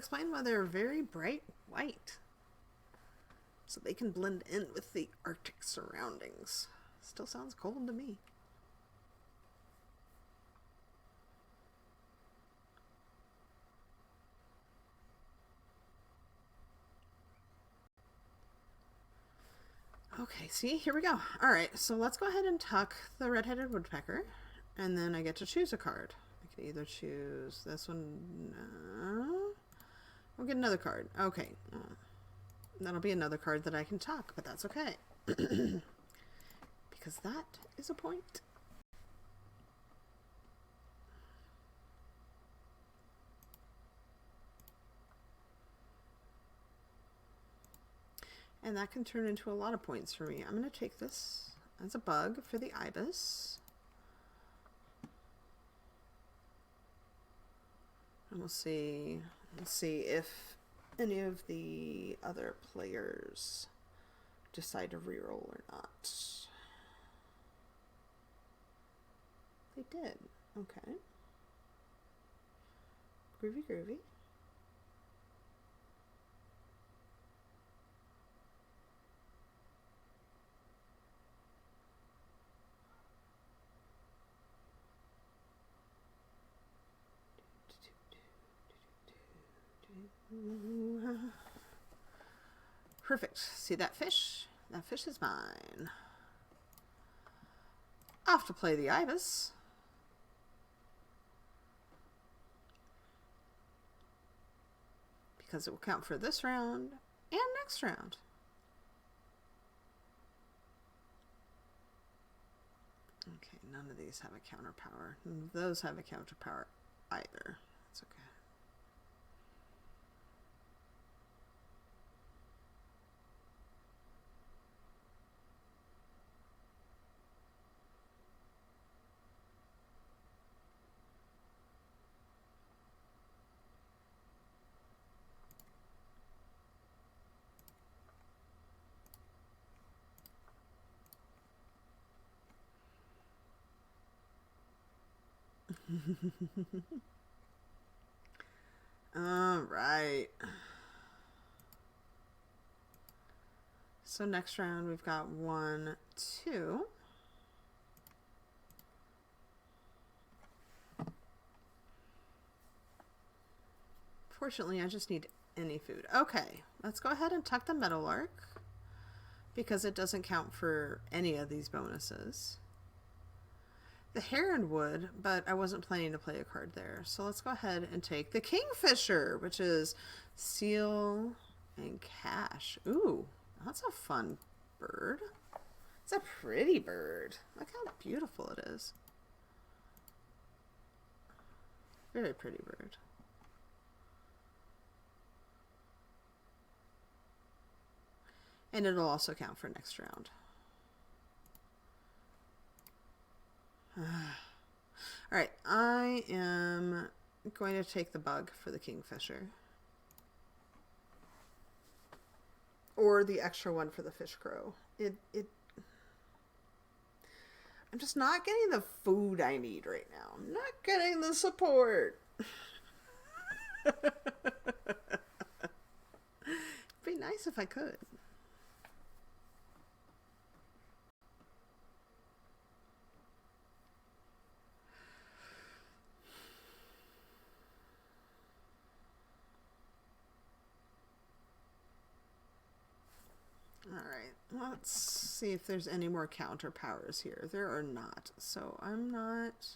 Explain why they're very bright white. So they can blend in with the Arctic surroundings. Still sounds cold to me. Okay, see, here we go. All right, so let's go ahead and tuck the red-headed woodpecker, and then I get to choose a card. I can either choose this one. No. We'll get another card. Okay. That'll be another card that I can tuck, but that's okay. Because that is a point. And that can turn into a lot of points for me. I'm going to take this as a bug for the ibis. And we'll see if any of the other players decide to reroll or not. They did. Okay. Groovy, groovy. Perfect. See that fish? That fish is mine. Off to play the ibis. Because it will count for this round and next round. Okay, none of these have a counter power. None of those have a counter power either. That's okay. All right. So next round we've got 1, 2. Fortunately, I just need any food. Okay, let's go ahead and tuck the meadowlark because it doesn't count for any of these bonuses. The heron would, but I wasn't planning to play a card there. So let's go ahead and take the kingfisher, which is seal and cash. Ooh, that's a fun bird. It's a pretty bird. Look how beautiful it is. Very pretty bird. And it'll also count for next round. All right, I am going to take the bug for the kingfisher. Or the extra one for the fish crow. I'm just not getting the food I need right now. I'm not getting the support. It'd be nice if I could. Alright, let's see if there's any more counter powers here. There are not, so I'm not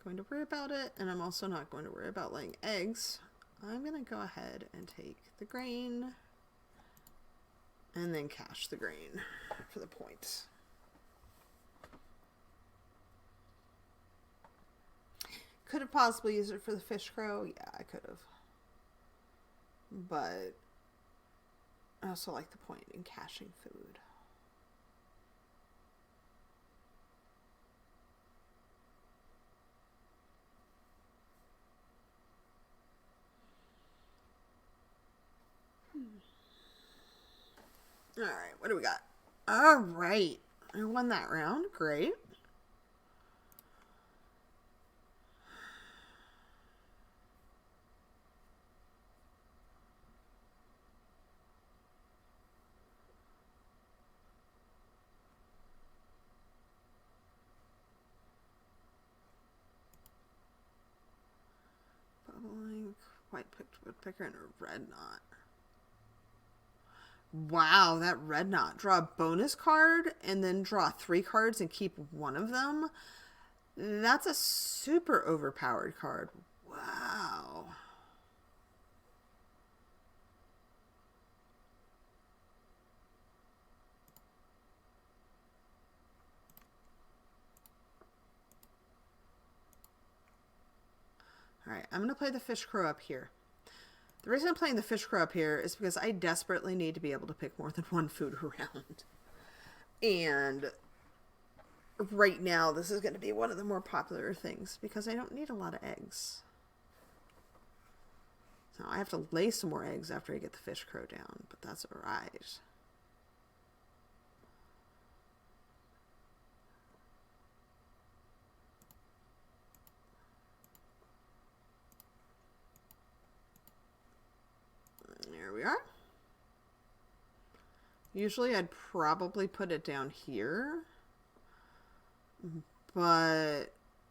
going to worry about it, and I'm also not going to worry about laying eggs. I'm going to go ahead and take the grain and then cash the grain for the point. Could have possibly used it for the fish crow. Yeah, I could have. But I also like the point in caching food. All right, what do we got? All right, I won that round. Great. white woodpecker and a red knot. Wow, that red knot. Draw a bonus card and then draw 3 cards and keep one of them. That's a super overpowered card. Wow. All right, I'm going to play the fish crow up here. The reason I'm playing the fish crow up here is because I desperately need to be able to pick more than one food around. And right now, this is going to be one of the more popular things because I don't need a lot of eggs. So I have to lay some more eggs after I get the fish crow down, but that's all right. There we are. Usually I'd probably put it down here, but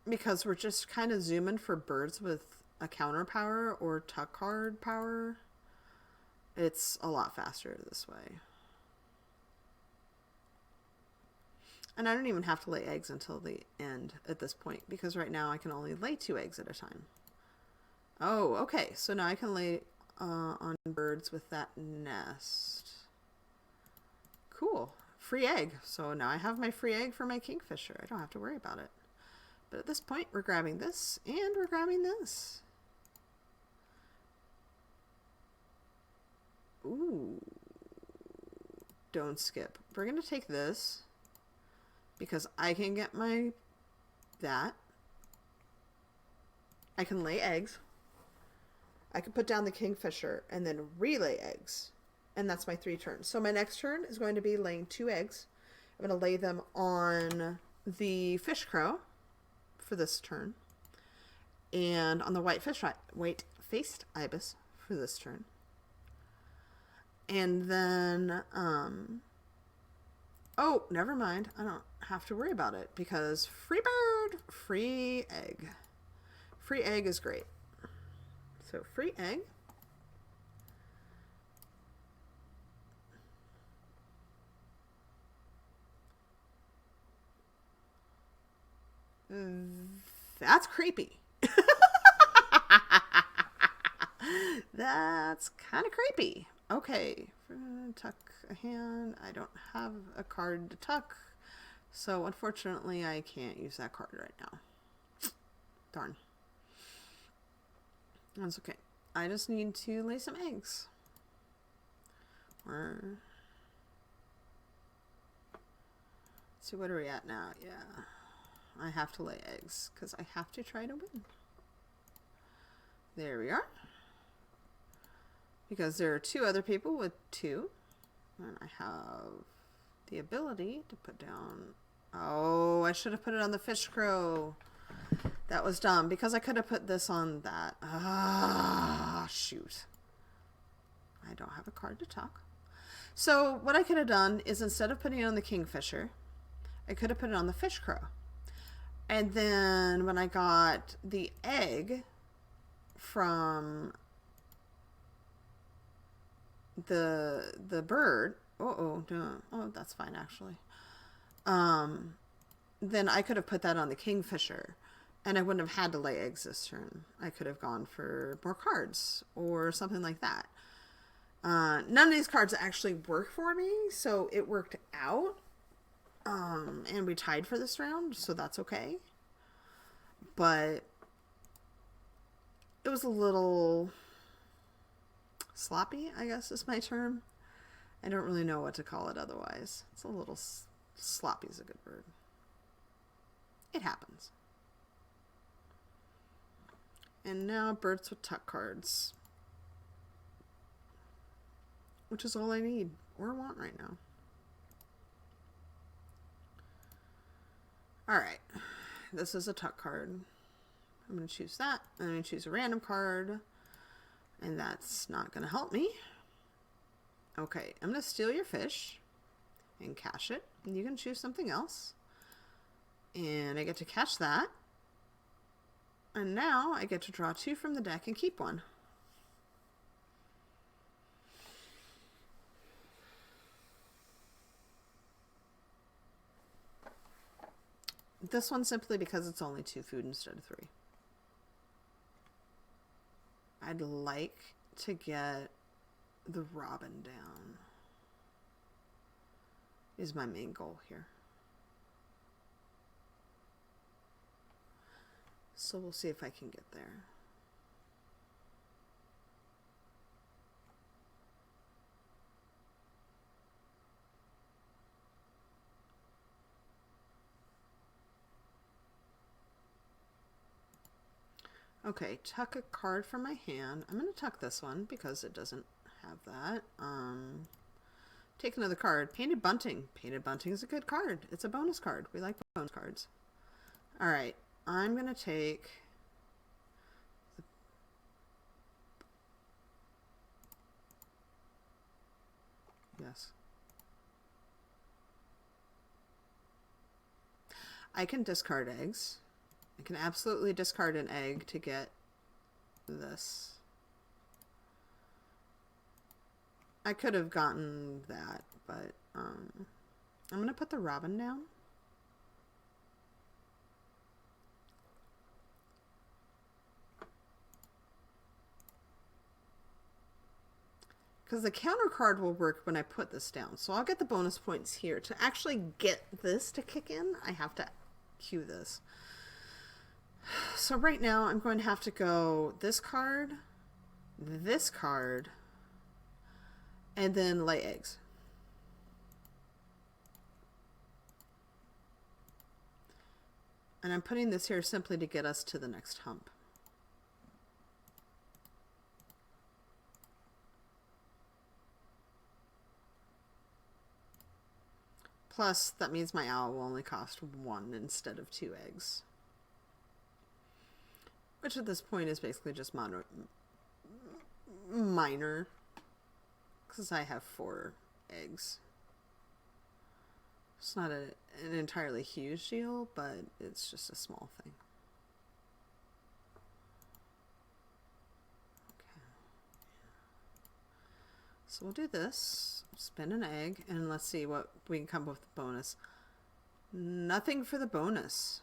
because we're just kind of zooming for birds with a counter power or tuck card power, it's a lot faster this way. And I don't even have to lay eggs until the end at this point, because right now I can only lay 2 eggs at a time. Oh, okay. So now I can lay on birds with that nest. Cool. Free egg. So now I have my free egg for my kingfisher. I don't have to worry about it. But at this point, we're grabbing this and we're grabbing this. Ooh. Don't skip. We're going to take this because I can get that. I can lay eggs. I can put down the kingfisher and then relay eggs. And that's my 3 turns. So my next turn is going to be laying 2 eggs. I'm going to lay them on the fish crow for this turn. And on the white-faced ibis for this turn. And then, oh, never mind. I don't have to worry about it because free bird, free egg. Free egg is great. So free egg. That's creepy. That's kind of creepy. Okay, tuck a hand. I don't have a card to tuck, so unfortunately I can't use that card right now. Darn. That's okay. I just need to lay some eggs. Let's see, what are we at now? Yeah. I have to lay eggs because I have to try to win. There we are. Because there are 2 other people with 2. And I have the ability to put down... Oh, I should have put it on the fish crow. That was dumb because I could have put this on that. Ah, shoot. I don't have a card to tuck. So what I could have done is instead of putting it on the kingfisher, I could have put it on the fish crow. And then when I got the egg from the bird, oh, that's fine actually. Then I could have put that on the kingfisher and I wouldn't have had to lay eggs this turn. I could have gone for more cards or something like that. None of these cards actually work for me, so it worked out. And we tied for this round, so that's okay. But it was a little sloppy, I guess is my term. I don't really know what to call it otherwise. It's a little sloppy is a good word. It happens. And now birds with tuck cards. Which is all I need or want right now. Alright, this is a tuck card. I'm going to choose that. I'm going to choose a random card. And that's not going to help me. Okay, I'm going to steal your fish and cash it. And you can choose something else. And I get to cash that. And now I get to draw 2 from the deck and keep 1. This one simply because it's only 2 food instead of 3. I'd like to get the robin down is my main goal here. So we'll see if I can get there. Okay, tuck a card from my hand. I'm going to tuck this one because it doesn't have that. Take another card. Painted Bunting. Painted Bunting is a good card. It's a bonus card. We like bonus cards. All right, I'm going to take... Yes. I can discard eggs. I can absolutely discard an egg to get this. I could have gotten that, but I'm going to put the robin down. Because the counter card will work when I put this down. So I'll get the bonus points here. To actually get this to kick in, I have to cue this. So right now I'm going to have to go this card, and then lay eggs. And I'm putting this here simply to get us to the next hump. Plus, that means my owl will only cost 1 instead of 2 eggs. Which at this point is basically just minor. Because I have 4 eggs. It's not an entirely huge deal, but it's just a small thing. Okay. So we'll do this. Spin an egg, and let's see what we can come up with the bonus. Nothing for the bonus.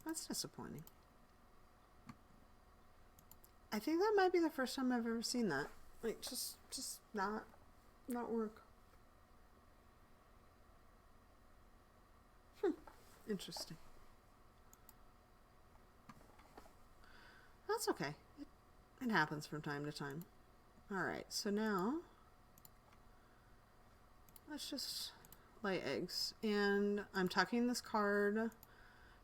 That's disappointing. I think that might be the first time I've ever seen that. Like, just not work. Interesting. That's okay. It happens from time to time. Alright, so now let's just lay eggs. And I'm tucking this card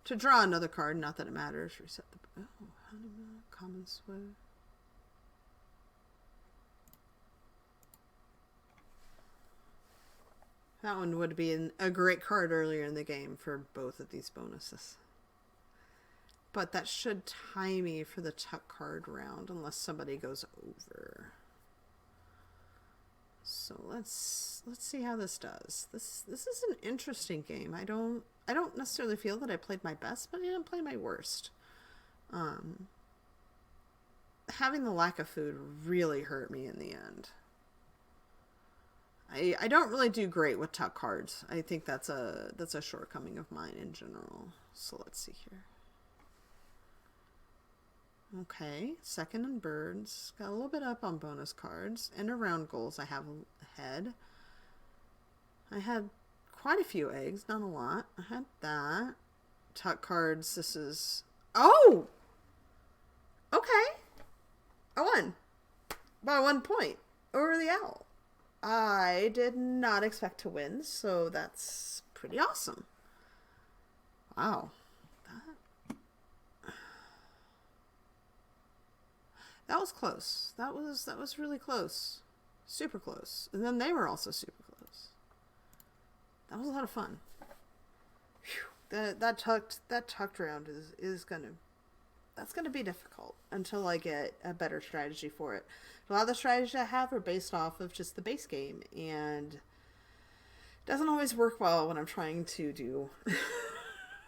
to draw another card. Not that it matters. Reset the... Oh, common sway. That one would be a great card earlier in the game for both of these bonuses. But that should tie me for the tuck card round unless somebody goes over. So let's see how this does. This is an interesting game. I don't necessarily feel that I played my best, but I didn't play my worst. Having the lack of food really hurt me in the end. I don't really do great with tuck cards. I think that's a shortcoming of mine in general. So let's see here. Okay, second in birds. Got a little bit up on bonus cards. And around goals I have ahead. I had quite a few eggs, not a lot. I had that. Tuck cards, this is... Oh! Okay. I won. By 1 point. Over the owl. I did not expect to win, so that's pretty awesome. Wow. That was close. That was really close. Super close. And then they were also super close. That was a lot of fun. Whew. That tucked round is gonna be difficult until I get a better strategy for it. A lot of the strategies I have are based off of just the base game, and it doesn't always work well when I'm trying to do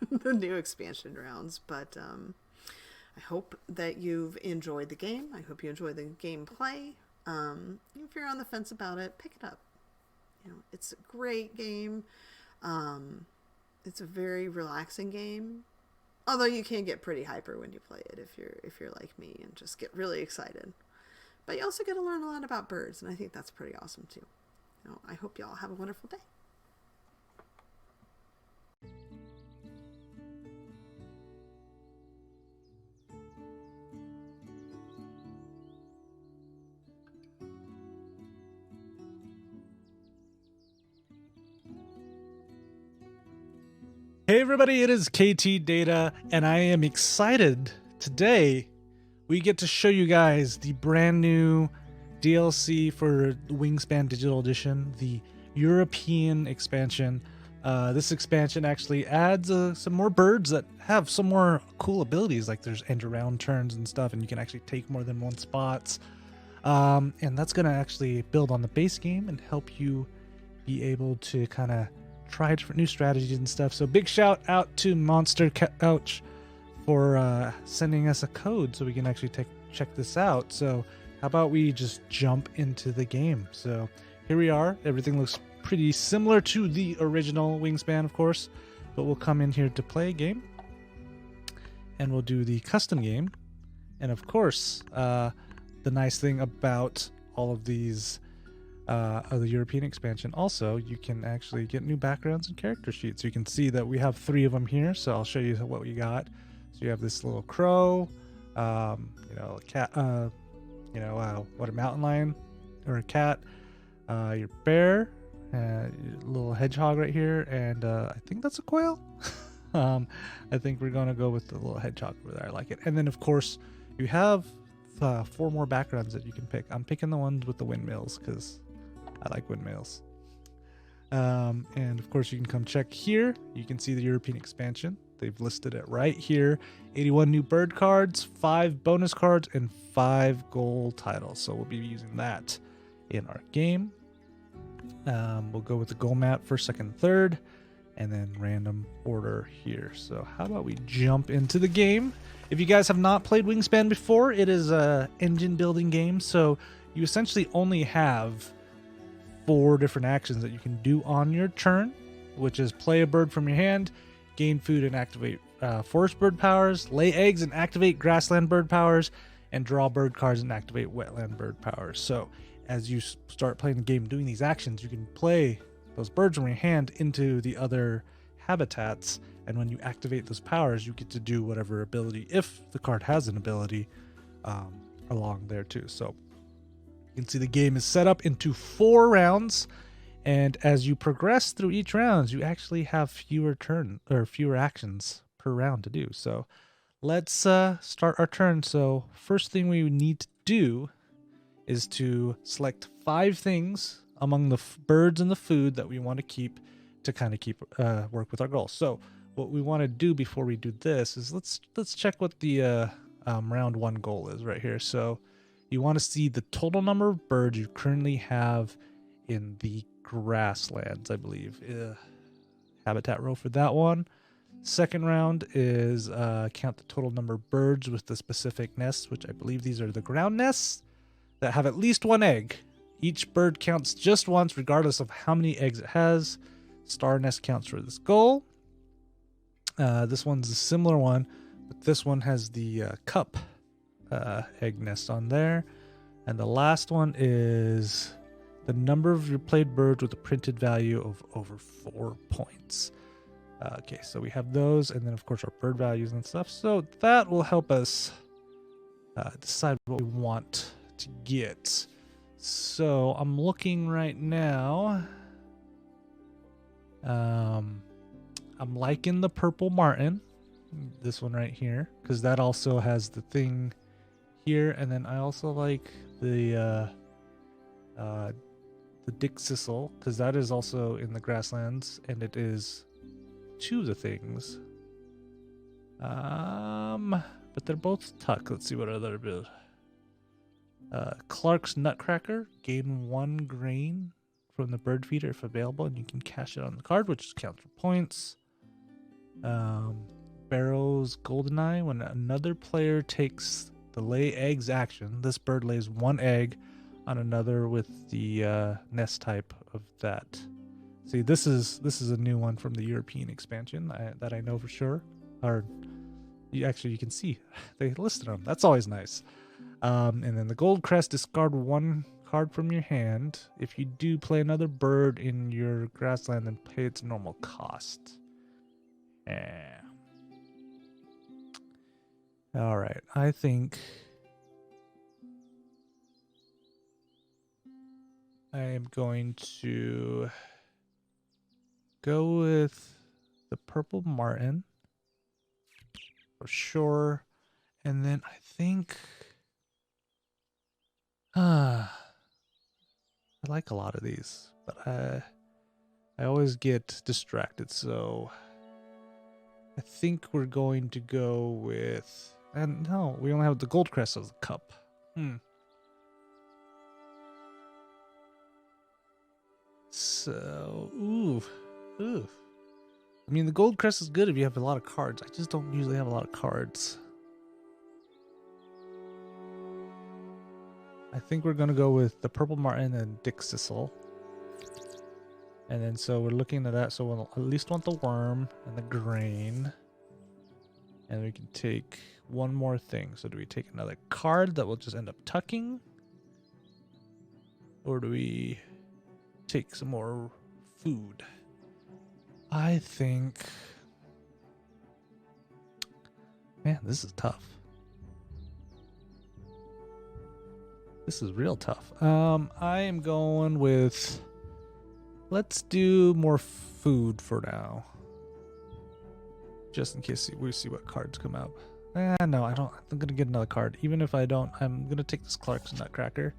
the new expansion rounds, but I hope that you've enjoyed the game. I hope you enjoy the gameplay. If you're on the fence about it, pick it up. It's a great game. It's a very relaxing game. Although you can get pretty hyper when you play it if you're like me and just get really excited. But you also get to learn a lot about birds, and I think that's pretty awesome too. I hope y'all have a wonderful day. Hey everybody, it is KT Data, and I am excited. Today, we get to show you guys the brand new DLC for Wingspan Digital Edition, the European expansion. This expansion actually adds some more birds that have some more cool abilities, like there's end around turns and stuff, and you can actually take more than one spots. And that's going to actually build on the base game and help you be able to kind of try different new strategies and stuff. So big shout out to Monster Couch for sending us a code so we can actually check this out. So how about we just jump into the game? So here we are. Everything looks pretty similar to the original Wingspan, of course, but we'll come in here to play a game and we'll do the custom game. And of course, the nice thing about all of these of the European expansion, also you can actually get new backgrounds and character sheets. So you can see that we have 3 of them here, so I'll show you what we got. So you have this little crow, a cat, what, a mountain lion or a cat, your bear, your little hedgehog right here, and I think that's a quail. I think we're gonna go with the little hedgehog over there. I like it. And then of course you have 4 more backgrounds that you can pick. I'm picking the ones with the windmills because I like windmills. And of course you can come check here. You can see the European expansion. They've listed it right here. 81 new bird cards, 5 bonus cards, and 5 gold titles. So we'll be using that in our game. We'll go with the goal map first, second, third, and then random order here. So how about we jump into the game? If you guys have not played Wingspan before, it is a engine building game. So you essentially only have 4 different actions that you can do on your turn, which is play a bird from your hand, gain food and activate forest bird powers, lay eggs and activate grassland bird powers, and draw bird cards and activate wetland bird powers. So as you start playing the game doing these actions, you can play those birds from your hand into the other habitats, and when you activate those powers, you get to do whatever ability, if the card has an ability, along there too. So you can see the game is set up into 4 rounds, and as you progress through each round, you actually have fewer actions per round to do. So let's start our turn. So first thing we need to do is to select 5 things among the birds and the food that we want to keep to kind of work with our goals. So what we want to do before we do this is let's check what the round 1 goal is right here. So you want to see the total number of birds you currently have in the grasslands, I believe. Habitat row for that one. Second round is count the total number of birds with the specific nests, which I believe these are the ground nests that have at least 1 egg. Each bird counts just once, regardless of how many eggs it has. Star nest counts for this goal. This one's a similar one, but this one has the cup egg nest on there. And the last one is the number of your played birds with a printed value of over 4 points. Okay, so we have those, and then of course our bird values and stuff. So that will help us decide what we want to get. So I'm looking right now. I'm liking the purple martin, this one right here, because that also has the thing here, and then I also like the dick sissel, because that is also in the grasslands, and it is 2 of the things. But they're both tuck. Let's see what other build. Clark's Nutcracker, gain 1 grain from the bird feeder if available, and you can cash it on the card, which counts for points. Barrow's Goldeneye, when another player takes the lay eggs action, this bird lays 1 egg on another with the nest type of that. See, this is a new one from the European expansion that I know for sure. Or you can see they listed them. That's always nice. And then the gold crest, discard one card from your hand. If you do, play another bird in your grassland, then pay its normal cost. Yeah. All right, I think I am going to go with the purple martin for sure, and then I think I like a lot of these, but I always get distracted, so I think we're going to go with, and no, we only have the gold crest as a cup. So, ooh. I mean, the gold crest is good if you have a lot of cards. I just don't usually have a lot of cards. I think we're going to go with the purple martin and Dick Sissel. And then, so we're looking at that. So we'll at least want the worm and the grain. And we can take one more thing. So do we take another card that we'll just end up tucking? Or do we take some more food? I think, man, this is tough. This is real tough. I am going with, let's do more food for now. Just in case we see what cards come up. No, I don't. I'm going to get another card. Even if I don't, I'm going to take this Clark's Nutcracker.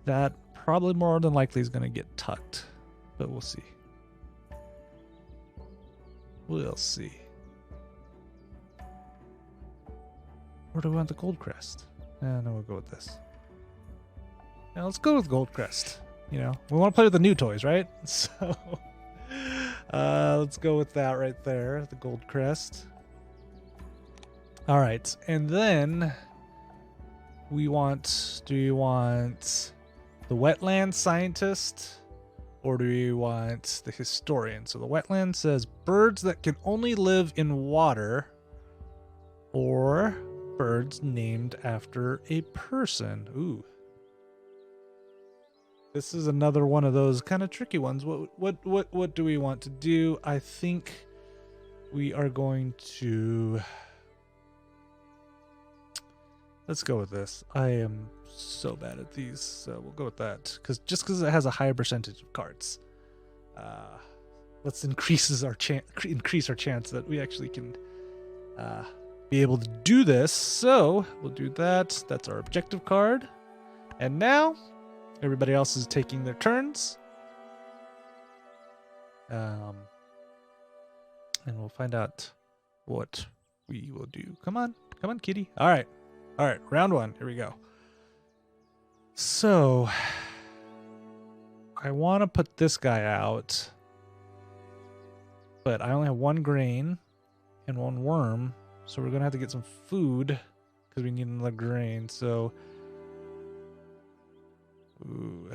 That probably more than likely is going to get tucked. But we'll see. We'll see. Or do we want the gold crest? No, we'll go with this. Now let's go with gold crest. You know, we want to play with the new toys, right? So let's go with that right there, the gold crest. All right, and then do you want the wetland scientist or do you want the historian? So the wetland says birds that can only live in water or birds named after a person. Ooh. This is another one of those kind of tricky ones. What do we want to do? I think we are going to, let's go with this. I am so bad at these, so we'll go with that. Because it has a higher percentage of cards. Let's increase our chance that we actually can be able to do this. So we'll do that. That's our objective card. And now everybody else is taking their turns. And we'll find out what we will do. Come on, kitty. All right, round one. Here we go. So I want to put this guy out, but I only have one grain and one worm, so we're gonna have to get some food because we need another grain. So, ooh.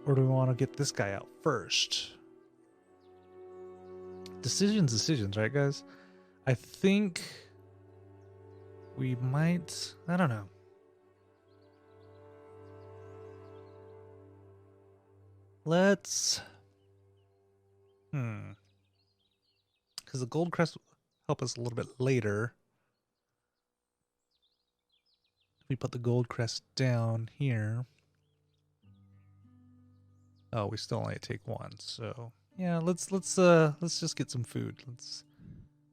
Or do we want to get this guy out first? Decisions, right, guys? I think we might, I don't know. Let's, because the gold crest will help us a little bit later. We put the gold crest down here. Oh, we still only take one, so yeah, let's just get some food. Let's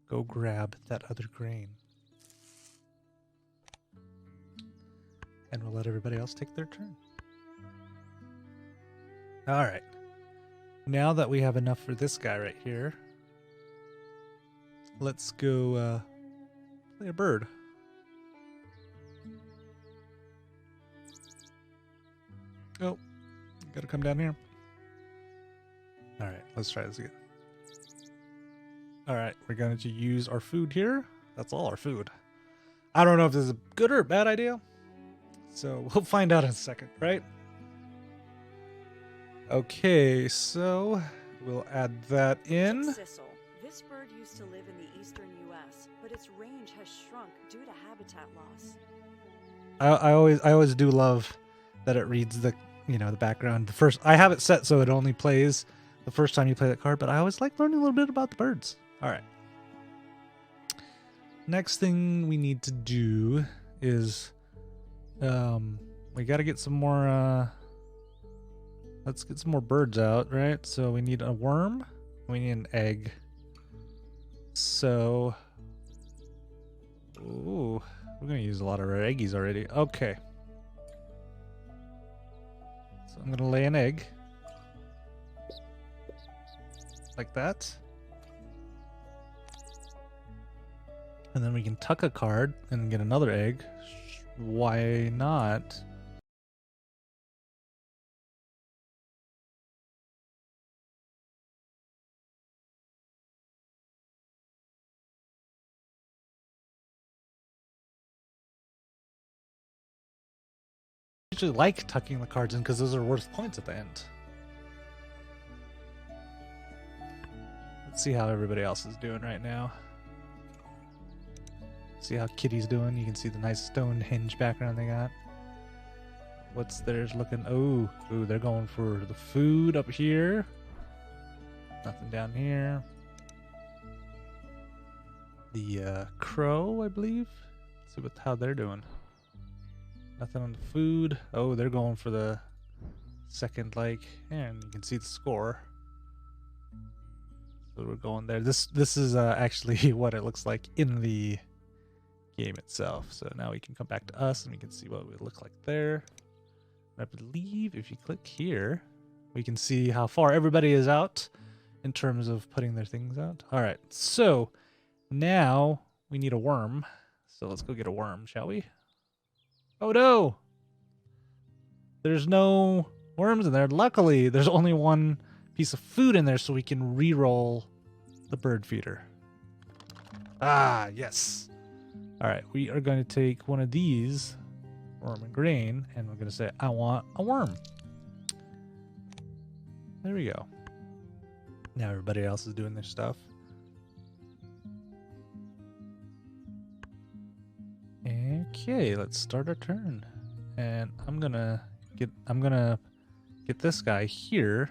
go grab that other grain. And we'll let everybody else take their turn. All right. Now that we have enough for this guy right here, let's go play a bird. Oh, gotta come down here. All right, let's try this again. All right, we're going to use our food here. That's all our food. I don't know if this is a good or a bad idea. So we'll find out in a second, right? Okay, so we'll add that in. Sissel. This bird used to live in the eastern U.S., but its range has shrunk due to habitat loss. I always do love that it reads the the background. I have it set so it only plays the first time you play that card, but I always like learning a little bit about the birds. All right. Next thing we need to do is we got to get some more let's get some more birds out, right? So we need a worm, we need an egg. So ooh, we're going to use a lot of our eggies already. Okay. So I'm going to lay an egg. Like that. And then we can tuck a card and get another egg. Why not? I usually like tucking the cards in because those are worth points at the end. Let's see how everybody else is doing right now. See how Kitty's doing. You can see the nice stone hinge background they got. What's theirs looking? Oh, they're going for the food up here. Nothing down here. The crow, I believe. Let's see how they're doing. Nothing on the food. Oh, they're going for the second like, and you can see the score. So we're going there. This is actually what it looks like in the game itself. So now we can come back to us and we can see what it would look like there. I believe if you click here, we can see how far everybody is out in terms of putting their things out. All right, so now we need a worm. So let's go get a worm, shall we? Oh no! There's no worms in there. Luckily, there's only one piece of food in there so we can re-roll the bird feeder. Ah, yes. All right, we are going to take one of these, worm and grain, and we're going to say, I want a worm. There we go. Now everybody else is doing their stuff. Okay, let's start our turn. And I'm gonna get this guy here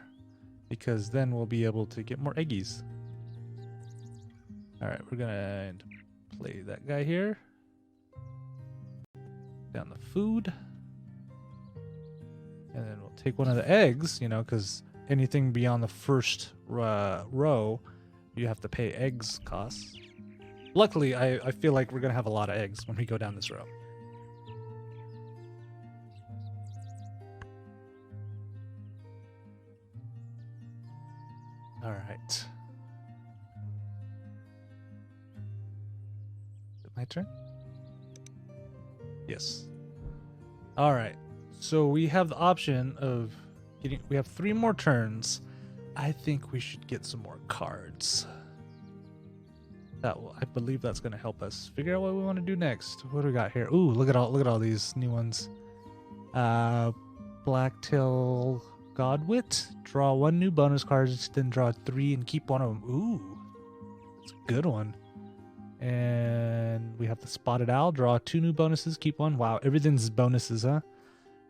because then we'll be able to get more eggies. All right, we're gonna play that guy here. Down the food. And then we'll take one of the eggs, because anything beyond the first row, you have to pay eggs costs. Luckily, I feel like we're going to have a lot of eggs when we go down this row. All right. Is it my turn? Yes. All right. So we have the option of we have 3 more turns. I think we should get some more cards. I believe that's going to help us figure out what we want to do next. What do we got here? Ooh, look at all these new ones. Blacktail Godwit. Draw 1 new bonus card, then draw 3 and keep one of them. Ooh, that's a good one. And we have the Spotted Owl. Draw 2 new bonuses, keep 1. Wow, everything's bonuses, huh?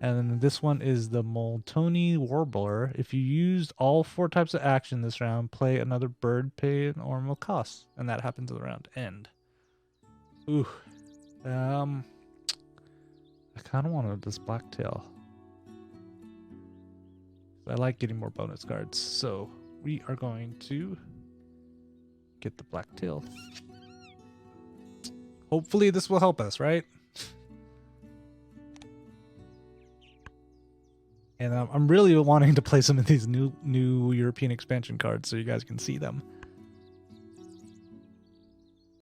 And then this one is the Moltoni Warbler. If you used all 4 types of action this round, play another bird, pay an normal cost. And that happens at the round end. Ooh. I kind of wanted this Blacktail. I like getting more bonus cards. So we are going to get the Blacktail. Hopefully this will help us, right? And I'm really wanting to play some of these new European expansion cards so you guys can see them.